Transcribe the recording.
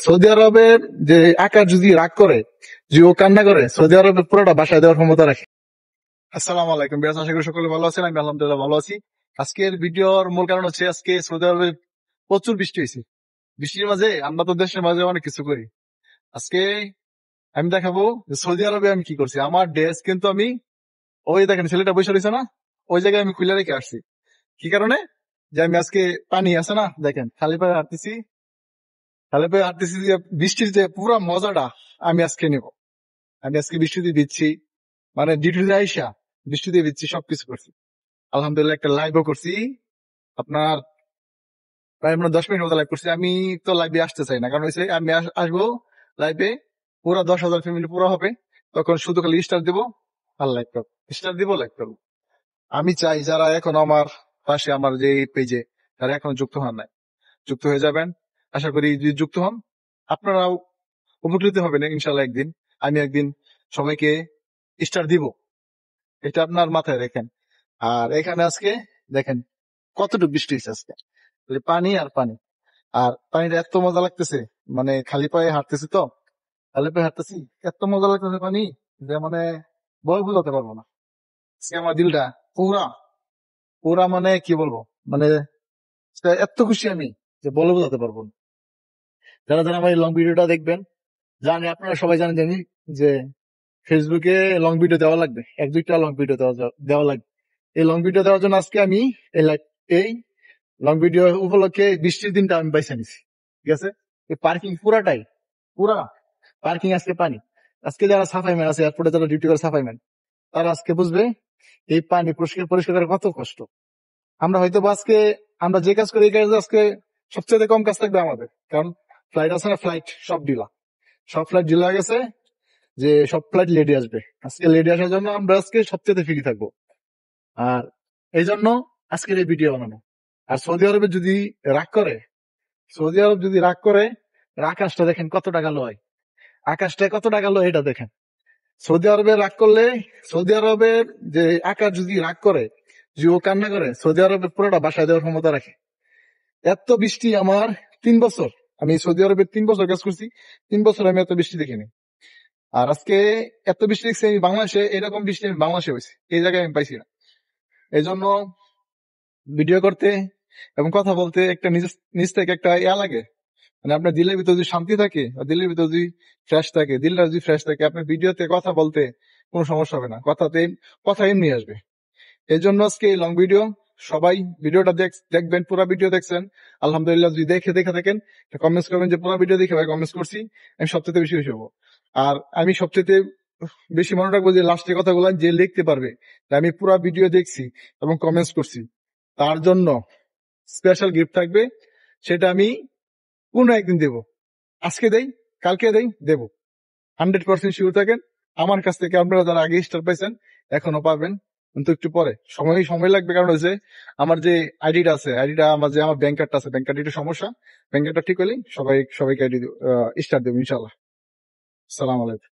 Saudi আরবের যে আকাশ যদি রাগ করে, যে ও কান্না করে, সৌদি আরবের পুরোটা বাসায় দেওয়ার ক্ষমতা রাখে। আসসালামু আলাইকুম বিয়াস, আশা করি সকলে ভালো আছেন। আমি আলহামদুলিল্লাহ ভালো আছি। আজকের ভিডিওর মূল কারণ হচ্ছে আজকে সৌদি আরবে প্রচুর বৃষ্টি হয়েছে। বৃষ্টির মাঝে আমরা তো দেশের মাঝে অনেক কিছু করি। আজকে আমি দেখাবো যে সৌদি আরবে আমি কি করছি। আমার ড্রেস কিন্তু আমি ওই দেখেন ছেলেটা বসে রয়েছে না, ওই জায়গায় আমি খুলে রেখে আসছি। কি কারণে? যে আমি আজকে পানি আছে না, দেখেন খালি পায়ে হাঁটতেছি, খালি পায়ে হাঁটতেছি যে বৃষ্টির যে পুরো মজাটা আমি আজকে নেব। আমি আজকে বৃষ্টিতে দিচ্ছি, মানে ডিউটিতে আইসা বৃষ্টিতে দিচ্ছি, সবকিছু করছি। আলহামদুলিল্লাহ একটা লাইভও করছি আপনার, প্রায় আমরা 10 মিনিট মতো লাইভ করছি। আমি তো লাইভে আসতে চাই না, কারণ হচ্ছে আমি আসবো লাইভে, পুরো 10,000 ফ্যামিলি পুরো হবে, তখন শুধু খালি স্টার দিব আর লাইভ করবো, স্টার দিব লাইভ করবো। আমি চাই যারা এখন আমার পাশে, আমার যে পেজে যারা এখন যুক্ত হন নাই, যুক্ত হয়ে যাবেন। আশা করি যদি যুক্ত হন আপনারাও উপকৃত হবেন ইনশাল্লাহ। একদিন আমি একদিন সবাইকে স্টার দিব, এটা আপনার মাথায় রেখেন। আর এখানে আজকে দেখেন কতটুকু বৃষ্টি হয়েছে আজকে, খালি পানি আর পানি। আর পানিটা এত মজা লাগতেছে, মানে খালি পায়ে হাঁটতেছি তো, খালি পায়ে হাঁটতেছি, এত মজা লাগতেছে পানি, যে মানে বই বোঝাতে পারবো না। আজকে আমার দিলটা পুরা পুরা, মানে কি বলবো, মানে এত খুশি আমি যে বলে বোঝাতে পারবো না। যারা যারা আমার এই লং ভিডিওটা দেখবেন, জানি আপনারা সবাই জানেন জানি যে ফেসবুকে লং ভিডিও দেওয়া লাগবে, 1-2টা লং ভিডিও দেওয়া লাগবে। এই লং ভিডিও দেওয়ার জন্য আজকে আমি এই লং ভিডিও উপলক্ষে বৃষ্টির দিনটা আমি বাইসা নিছি, ঠিক আছে। এই পার্কিং পুরাটাই, পুরা পার্কিং আজকে পানি। আজকে যারা সাফাই ম্যান আছে, এয়ারপোর্টে যারা ডিউটি করে সাফাই ম্যান, তারা আজকে বুঝবে এই পানি পরিষ্কার পরিষ্কার করার কত কষ্ট। আমরা হয়তো আজকে আমরা যে কাজ করি, এই কাজ আজকে সবচেয়ে কম কাজ থাকবে আমাদের, কারণ ফ্লাইট আছে না, ফ্লাইট সব ডিলা, সব ফ্লাইট ডিলা গেছে, যে সব ফ্লাইট লেটে আসবে। আজকে লেটে আসার জন্য আমরা আজকে সবচেয়ে ফ্রি থাকবো। আর এই জন্য আজকের এই ভিডিও বানানো। আর সৌদি আরবে যদি রাগ করে, সৌদি আরব যদি রাগ করে, আকাশটা দেখেন কত টাকা লয়, আকাশটা কত টাকা লয় এটা দেখেন। সৌদি আরবে রাগ করলে, সৌদি আরবের যে আকাশ যদি রাগ করে, যে ও কান্না করে, সৌদি আরবের পুরোটা বাসায় দেওয়ার ক্ষমতা রাখে। এত বৃষ্টি আমার 3 বছর, আমি সৌদি আরবে 3 বছর কাজ করছি, 3 বছর আমি এত বৃষ্টি দেখিনি। আর আজকে এত বৃষ্টি দেখছি আমি বাংলাদেশে, এরকম বৃষ্টি আমি বাংলাদেশে হয়েছে, এই জায়গায় আমি পাইছি না। এই জন্য ভিডিও করতে এবং কথা বলতে একটা নিজ থেকে একটা ইয়া লাগে, মানে আপনার দিলের ভিতরে যদি শান্তি থাকে, আর দিলের ভিতরে যদি ফ্রেশ থাকে, দিলটা যদি ফ্রেশ থাকে, আপনার ভিডিওতে কথা বলতে কোনো সমস্যা হবে না, কথা এমনি আসবে। এই জন্য আজকে এই লং ভিডিও, সবাই ভিডিওটা দেখবেন, পুরো ভিডিও দেখছেন আলহামদুলিল্লাহ। যদি দেখে থাকেন কমেন্টস করবেন যে পুরো ভিডিও দেখে ভাই কমেন্টস করছি, আমি সবচেয়ে বেশি খুশি হবো। আর আমি সবচেয়ে বেশি মনে রাখবো যে লাস্টের কথাগুলো যে লিখতে পারবে যে আমি পুরো ভিডিও দেখছি এবং কমেন্টস করছি, তার জন্য স্পেশাল গিফট থাকবে। সেটা আমি কোনো একদিন দেবো, আজকে দেই, কালকে দেবো। 100% শিওর থাকেন। আমার কাছ থেকে আপনারা যারা আগে স্টার পাইছেন এখনো পাবেন, কিন্তু একটু পরে সময় লাগবে, কারণ হচ্ছে আমার যে আইডিটা আছে, আইডিটা আমার যে আমার ব্যাংক কার্ডটা আছে, ব্যাংক কার্ড একটু সমস্যা। ব্যাংক কার্ডটা ঠিক হলেই সবাইকে আইডি স্টার দেবো ইনশাল্লাহ। সালাম আলাইকুম।